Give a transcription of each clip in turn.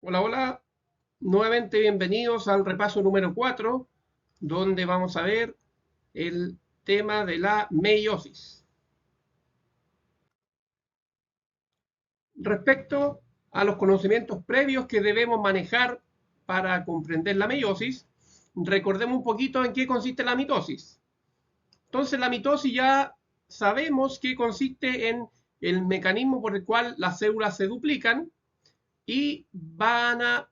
Hola, hola. Nuevamente bienvenidos al repaso número 4, donde vamos a ver el tema de la meiosis. Respecto a los conocimientos previos que debemos manejar para comprender la meiosis, recordemos un poquito en qué consiste la mitosis. Entonces, la mitosis ya sabemos que consiste en el mecanismo por el cual las células se duplican y van a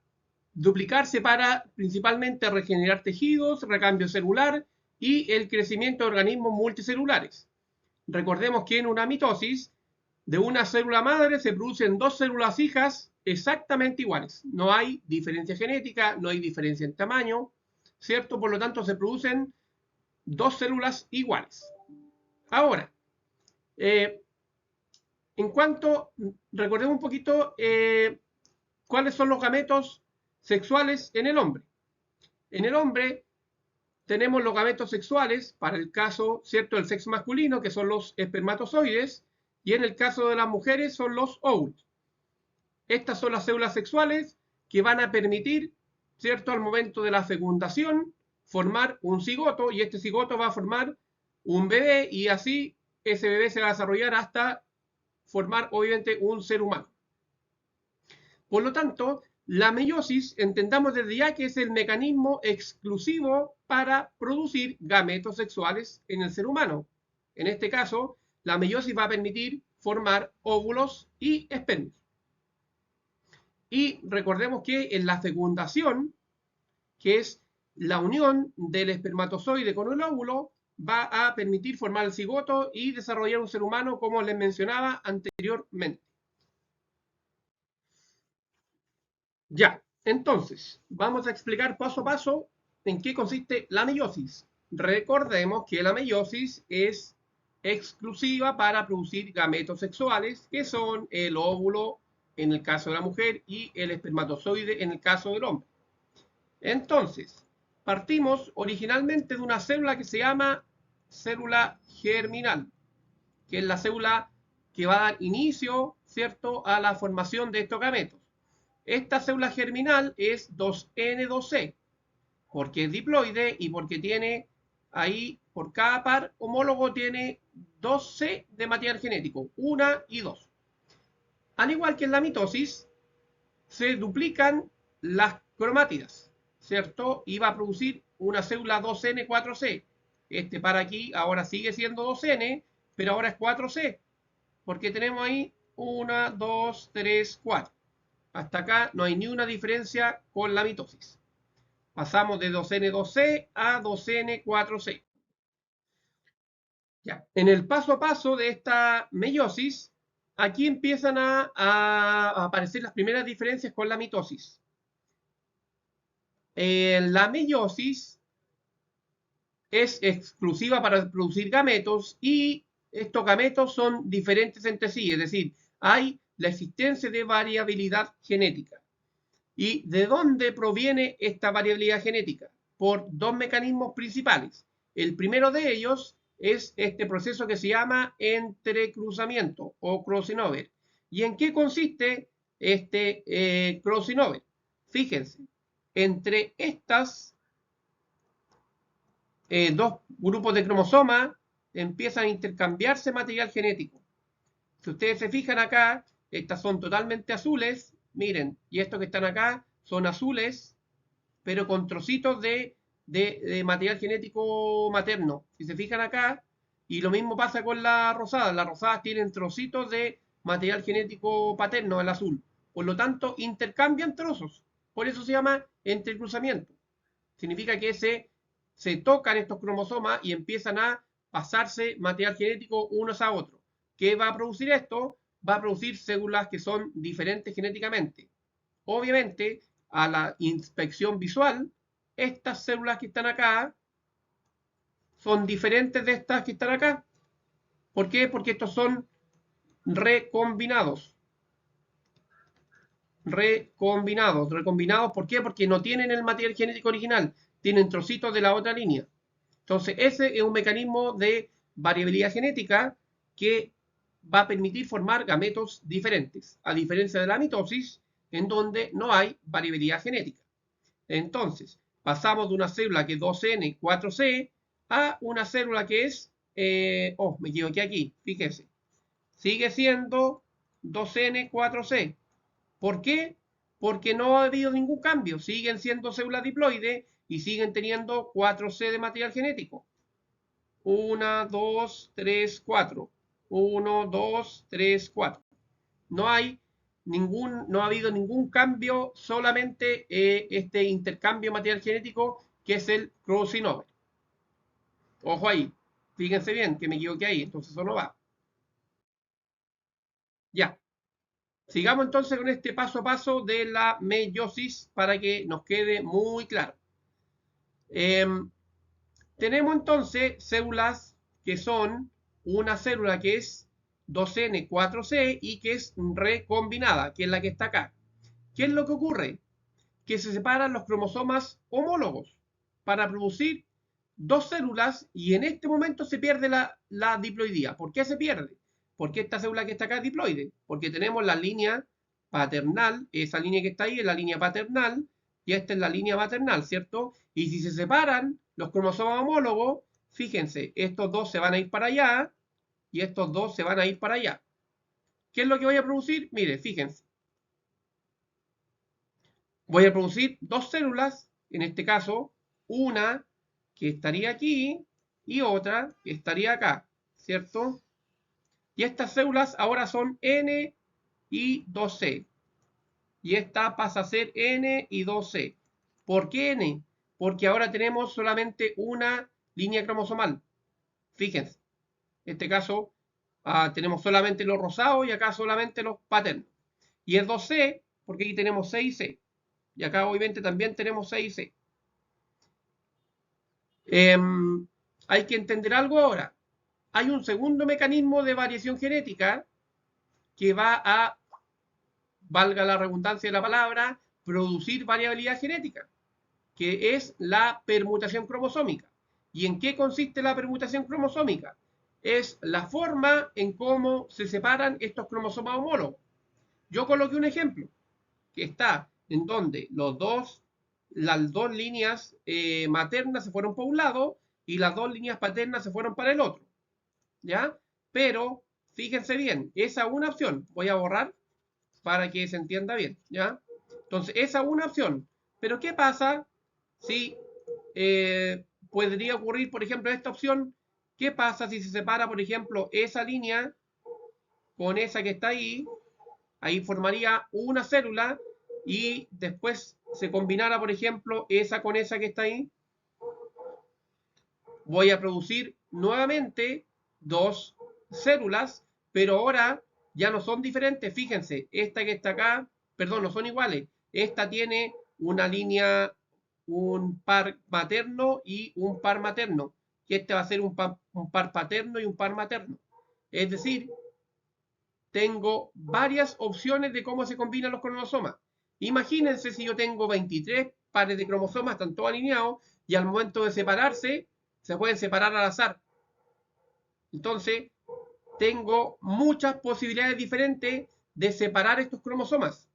duplicarse para principalmente regenerar tejidos, recambio celular y el crecimiento de organismos multicelulares. Recordemos que en una mitosis de una célula madre se producen dos células hijas exactamente iguales. No hay diferencia genética, no hay diferencia en tamaño, ¿cierto? Por lo tanto, se producen dos células iguales. Ahora, eh, en cuanto, recordemos un poquito cuáles son los gametos sexuales en el hombre. En el hombre tenemos los gametos sexuales, para el caso, ¿cierto?, del sexo masculino, que son los espermatozoides, y en el caso de las mujeres son los óvulos. Estas son las células sexuales que van a permitir, ¿cierto?, al momento de la fecundación, formar un cigoto, y este cigoto va a formar un bebé, y así ese bebé se va a desarrollar hasta formar, obviamente, un ser humano. Por lo tanto, la meiosis entendamos desde ya que es el mecanismo exclusivo para producir gametos sexuales en el ser humano. En este caso, la meiosis va a permitir formar óvulos y espermios. Y recordemos que en la fecundación, que es la unión del espermatozoide con el óvulo, va a permitir formar el cigoto y desarrollar un ser humano, como les mencionaba anteriormente. Ya, entonces, vamos a explicar paso a paso en qué consiste la meiosis. Recordemos que la meiosis es exclusiva para producir gametos sexuales, que son el óvulo en el caso de la mujer y el espermatozoide en el caso del hombre. Entonces, partimos originalmente de una célula que se llama célula germinal, que es la célula que va a dar inicio, ¿cierto?, a la formación de estos gametos. Esta célula germinal es 2N2C, porque es diploide y porque tiene ahí, por cada par homólogo, tiene 2C de material genético, 1 y 2. Al igual que en la mitosis, se duplican las cromátidas, ¿cierto? Y va a producir una célula 2N4C. Este par aquí ahora sigue siendo 2N, pero ahora es 4C, porque tenemos ahí 1, 2, 3, 4. Hasta acá no hay ni una diferencia con la mitosis. Pasamos de 2N2C a 2N4C. Ya. En el paso a paso de esta meiosis, aquí empiezan a aparecer las primeras diferencias con la mitosis. La meiosis es exclusiva para producir gametos y estos gametos son diferentes entre sí, es decir, hay la existencia de variabilidad genética. ¿Y de dónde proviene esta variabilidad genética? Por dos mecanismos principales. El primero de ellos es este proceso que se llama entrecruzamiento o crossing over. ¿Y en qué consiste este crossing over? Fíjense, entre estas dos grupos de cromosomas empiezan a intercambiarse material genético. Si ustedes se fijan acá, estas son totalmente azules, miren, y estos que están acá son azules, pero con trocitos de material genético materno. Si se fijan acá, y lo mismo pasa con las rosadas tienen trocitos de material genético paterno, el azul. Por lo tanto, intercambian trozos. Por eso se llama entrecruzamiento. Significa que se tocan estos cromosomas y empiezan a pasarse material genético unos a otros. ¿Qué va a producir esto? Va a producir células que son diferentes genéticamente. Obviamente, a la inspección visual, estas células que están acá son diferentes de estas que están acá. ¿Por qué? Porque estos son recombinados. Recombinados, ¿por qué? Porque no tienen el material genético original, tienen trocitos de la otra línea. Entonces, ese es un mecanismo de variabilidad genética que va a permitir formar gametos diferentes. A diferencia de la mitosis, en donde no hay variabilidad genética. Entonces, pasamos de una célula que es 2N, 4C a una célula que es, me equivoqué aquí, fíjense, sigue siendo 2N, 4C. ¿Por qué? Porque no ha habido ningún cambio, siguen siendo células diploides y siguen teniendo 4C de material genético. 1, 2, 3, 4. 1, 2, 3, 4. No ha habido ningún cambio, solamente este intercambio de material genético que es el crossing over. Ojo ahí, fíjense bien que me equivoqué ahí, entonces eso no va. Ya, sigamos entonces con este paso a paso de la meiosis para que nos quede muy claro. Tenemos entonces células que son una célula que es 2N, 4C y que es recombinada, que es la que está acá. ¿Qué es lo que ocurre? Que se separan los cromosomas homólogos para producir dos células y en este momento se pierde la diploidía. ¿Por qué se pierde? Porque esta célula que está acá es diploide. Porque tenemos la línea paternal, esa línea que está ahí es la línea paternal y esta es la línea maternal, ¿cierto? Y si se separan los cromosomas homólogos, fíjense, estos dos se van a ir para allá y estos dos se van a ir para allá. ¿Qué es lo que voy a producir? Mire, fíjense. Voy a producir dos células, en este caso, una que estaría aquí y otra que estaría acá, ¿cierto? Y estas células ahora son N y 2C. Y esta pasa a ser N y 2C. ¿Por qué N? Porque ahora tenemos solamente una línea cromosomal. Fíjense, en este caso tenemos solamente los rosados y acá solamente los paternos. Y es 2C porque aquí tenemos C y C. Y acá obviamente también tenemos C y C. Hay que entender algo ahora. Hay un segundo mecanismo de variación genética que va a, valga la redundancia de la palabra, producir variabilidad genética, que es la permutación cromosómica. ¿Y en qué consiste la permutación cromosómica? Es la forma en cómo se separan estos cromosomas homólogos. Yo coloqué un ejemplo, que está en donde las dos líneas maternas se fueron para un lado y las dos líneas paternas se fueron para el otro. ¿Ya? Pero, fíjense bien, esa una opción, voy a borrar para que se entienda bien, ¿ya? Entonces, esa una opción. Pero, ¿qué pasa si podría ocurrir, por ejemplo, esta opción? ¿Qué pasa si se separa, por ejemplo, esa línea con esa que está ahí? Ahí formaría una célula y después se combinara, por ejemplo, esa con esa que está ahí. Voy a producir nuevamente dos células, pero ahora ya no son diferentes. Fíjense, esta que está acá, perdón, no son iguales. Esta tiene una línea, un par materno y un par materno. Y este va a ser un par paterno y un par materno. Es decir, tengo varias opciones de cómo se combinan los cromosomas. Imagínense si yo tengo 23 pares de cromosomas, están todos alineados, y al momento de separarse, se pueden separar al azar. Entonces, tengo muchas posibilidades diferentes de separar estos cromosomas.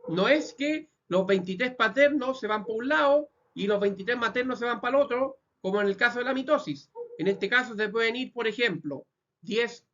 No es que los 23 paternos se van para un lado y los 23 maternos se van para el otro, como en el caso de la mitosis. En este caso se pueden ir, por ejemplo, 10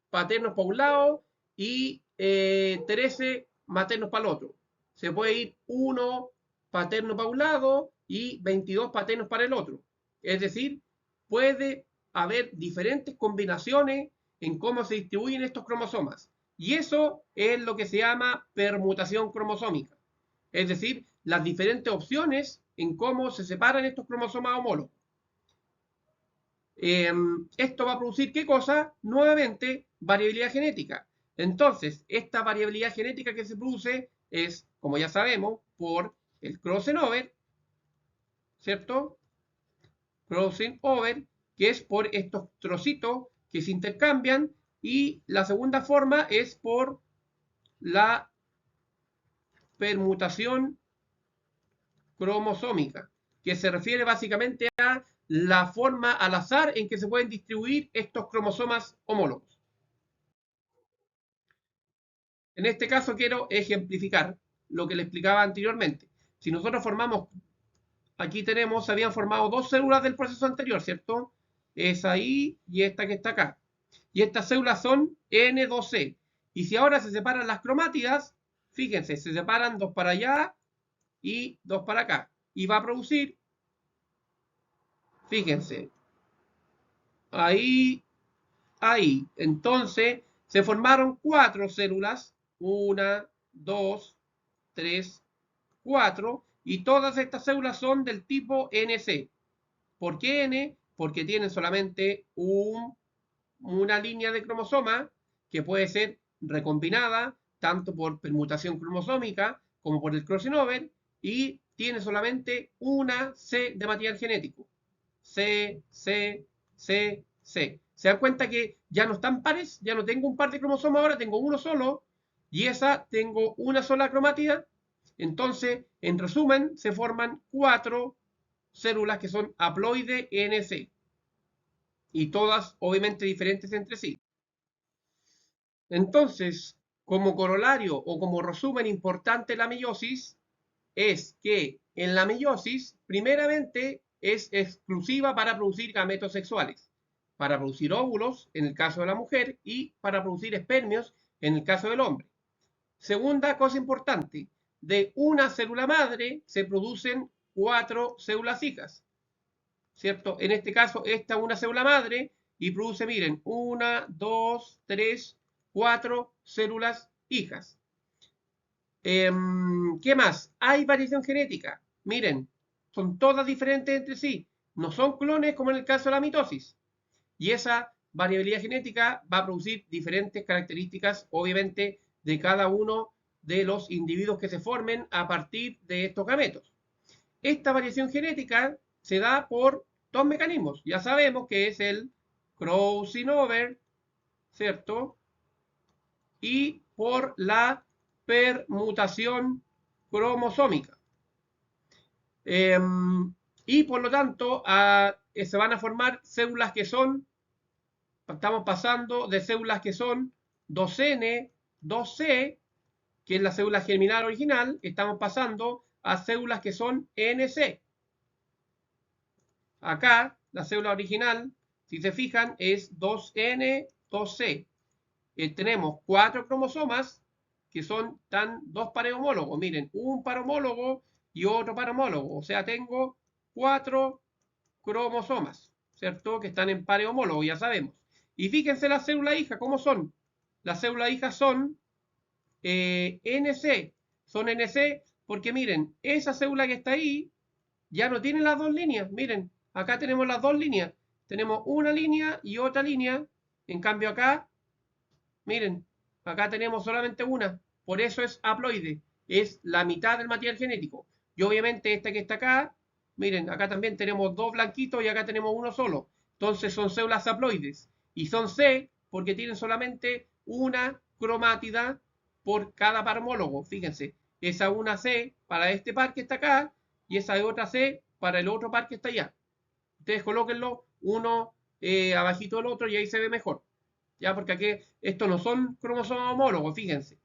paternos para un lado y 13 maternos para el otro. Se puede ir 1 paterno para un lado y 22 paternos para el otro. Es decir, puede haber diferentes combinaciones en cómo se distribuyen estos cromosomas. Y eso es lo que se llama permutación cromosómica. Es decir, las diferentes opciones en cómo se separan estos cromosomas homólogos. Esto va a producir ¿qué cosa? Nuevamente, variabilidad genética. Entonces, esta variabilidad genética que se produce es, como ya sabemos, por el crossing over, ¿cierto? Crossing over, que es por estos trocitos que se intercambian, y la segunda forma es por la permutación cromosómica, que se refiere básicamente a la forma al azar en que se pueden distribuir estos cromosomas homólogos. En este caso quiero ejemplificar. lo que le explicaba anteriormente. Si nosotros formamos, aquí tenemos, se habían formado dos células del proceso anterior, ¿cierto? Esa ahí y esta que está acá. Y estas células son N2C. Y si ahora se separan las cromátidas, fíjense, se separan dos para allá y dos para acá. Y va a producir, fíjense, ahí, ahí. Entonces, se formaron 4 células. 1, 2, 3, 4. Y todas estas células son del tipo NC. ¿Por qué N? Porque tienen solamente una línea de cromosoma que puede ser recombinada tanto por permutación cromosómica como por el crossing over, y tiene solamente una C de material genético. C, C, C, C. ¿Se dan cuenta que ya no están pares? Ya no tengo un par de cromosomas, ahora tengo uno solo, y esa tengo una sola cromátida. Entonces, en resumen, se forman 4 células que son haploide NC, y todas obviamente diferentes entre sí. Entonces, como corolario o como resumen importante de la meiosis, es que en la meiosis, primeramente, es exclusiva para producir gametos sexuales, para producir óvulos en el caso de la mujer y para producir espermios en el caso del hombre. Segunda cosa importante, de una célula madre se producen 4 células hijas, ¿cierto? En este caso, esta es una célula madre y produce, miren, 1, 2, 3, 4 células hijas. ¿Qué más? Hay variación genética. Miren, son todas diferentes entre sí. No son clones como en el caso de la mitosis. Y esa variabilidad genética va a producir diferentes características, obviamente, de cada uno de los individuos que se formen a partir de estos gametos. Esta variación genética se da por dos mecanismos. Ya sabemos que es el crossing over, ¿cierto? Y por la permutación cromosómica. Y por lo tanto, se van a formar células que son, estamos pasando de células que son 2N, 2C, que es la célula germinal original, estamos pasando a células que son NC. Acá, la célula original, si se fijan, es 2N, 2C. Tenemos 4 cromosomas que son dos pares homólogos. Miren, un par homólogo y otro par homólogo. O sea, tengo 4 cromosomas, ¿cierto? Que están en pares homólogos, ya sabemos. Y fíjense las células hijas, ¿cómo son? Las células hijas son NC. Son NC porque miren, esa célula que está ahí ya no tiene las dos líneas. Miren, acá tenemos las dos líneas. Tenemos una línea y otra línea. En cambio acá, miren, acá tenemos solamente una. Por eso es haploide. Es la mitad del material genético. Y obviamente esta que está acá, miren, acá también tenemos dos blanquitos y acá tenemos uno solo. Entonces son células haploides. Y son C porque tienen solamente una cromátida por cada par homólogo. Fíjense, esa una C para este par que está acá y esa otra C para el otro par que está allá. Ustedes colóquenlo uno abajito del otro y ahí se ve mejor. Ya, porque aquí estos no son cromosomas homólogos, fíjense.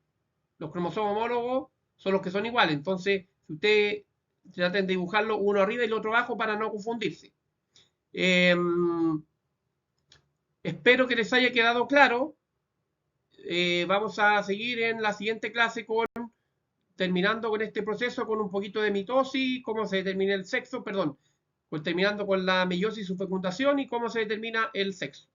Los cromosomas homólogos son los que son iguales. Entonces, si ustedes traten de dibujarlo uno arriba y el otro abajo para no confundirse. Espero que les haya quedado claro. Vamos a seguir en la siguiente clase terminando con este proceso con un poquito de mitosis, cómo se determina el sexo, perdón, terminando con la meiosis y su fecundación y cómo se determina el sexo.